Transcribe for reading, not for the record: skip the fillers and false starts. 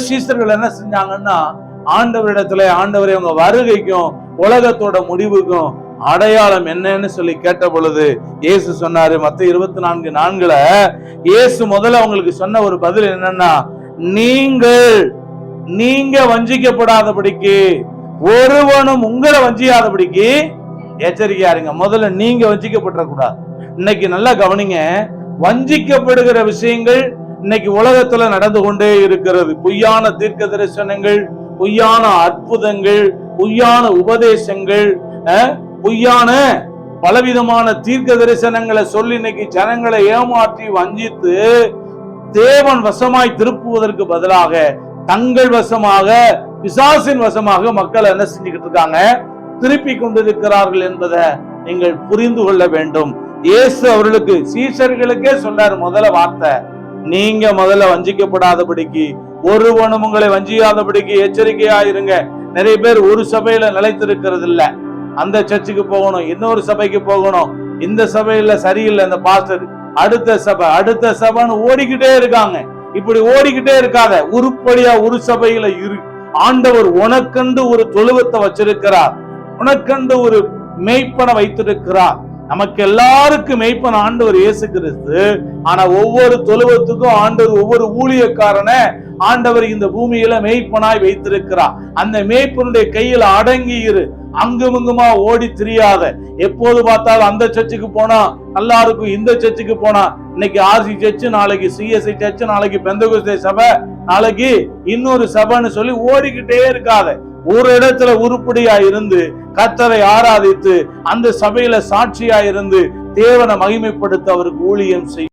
சீசர்கள் என்ன செஞ்சாங்கன்னா, ஆண்டவரிடத்துல ஆண்டவரை அவங்க வருகைக்கும் உலகத்தோட முடிவுக்கும் அடையாளம் என்னன்னு சொல்லி கேட்ட பொழுது இயேசு சொன்னாரு. மத்தேயு 24:4 இயேசு முதல்ல அவங்களுக்கு சொன்ன ஒரு பதில் என்னன்னா, நீங்க வஞ்சிக்கப்படாதபடிக்கு, ஒருவனும் உங்களை வஞ்சியாதபடிக்கு எச்சரிக்கையா இருங்க. முதல்ல நீங்க வஞ்சிக்கப்பட கூடாது. இன்னைக்கு நல்லா கவனிங்க, வஞ்சிக்கப்படுகிற விஷயங்கள் இன்னைக்கு உலகத்துல நடந்து கொண்டே இருக்கிறது. பொய்யான தீர்க்க தரிசனங்கள், பொய்யான அற்புதங்கள், பொய்யான உபதேசங்கள், பொய்யான பலவிதமான தீர்க்க தரிசனங்களை சொல்லி இன்னைக்கு ஜனங்களை ஏமாற்றி வஞ்சித்து தேவன் வசமாய் திருப்புவதற்கு பதிலாக தங்கள் வசமாக, பிசாசின் வசமாக மக்கள் என்ன செஞ்சுக்கிட்டு இருக்காங்க, திருப்பி கொண்டிருக்கிறார்கள் என்பதை நீங்கள் புரிந்து கொள்ள வேண்டும். இயேசு அவர்களுக்கு, சீஷர்களுக்கே சொன்னார் முதல்ல வார்த்தை, நீங்க முதல்ல வஞ்சிக்கப்படாதபடிக்கு, ஒருவனும் உங்களை வஞ்சியாதபடிக்கு எச்சரிக்கையா இருங்க. நிறைய பேர் ஒரு சபையில நிலைத்திருக்கிறது இல்ல, அந்த சர்ச்சுக்கு போகணும், இன்னொரு சபைக்கு போகணும், இந்த சபையில சரியில்லை இந்த பாஸ்டர், அடுத்த சபைன்னு ஓடிக்கிட்டே இருக்காங்க. இப்படி ஓடிக்கிட்டே இருக்காத, உருப்படியா ஒரு சபையில இரு. ஆண்டவர் உனக்கண்டு ஒரு தொழுவத்தை வச்சிருக்கிறார், உனக்கண்டு ஒரு மெய்ப்பனை வைத்திருக்கிறார். நமக்கு எல்லாருக்கும் மெய்ப்பன் ஆண்டவர் இயேசு கிறிஸ்து. ஆனா ஒவ்வொரு தொழுவத்துக்கும் ஆண்டவர் ஒவ்வொரு ஊழியக்காரன ஆண்டவர் இந்த பூமியில மெய்ப்பனாய் வைத்திருக்கிறார். அந்த மெய்ப்பனுடைய கையில அடங்கி இரு, அங்குமுங்குமா ஓடி திரியாத. எப்போது பார்த்தாலும் அந்த சர்ச்சுக்கு போனா நல்லா இருக்கும், இந்த சர்ச்சுக்கு போனா இன்னைக்கு ஆர்சி சர்ச்சு, நாளைக்கு சிஎஸ்ஐ சர்ச்சு, நாளைக்கு பெந்தகோஸ்தே சபை, நாளைக்கு இன்னொரு சபைன்னு சொல்லி ஓடிக்கிட்டே இருக்காத. ஒரு இடத்துல உருப்படியா இருந்து கர்த்தரை ஆராதித்து அந்த சபையில சாட்சியா இருந்து தேவனை மகிமைப்படுத்த அவருக்கு ஊழியம் செய்யும்.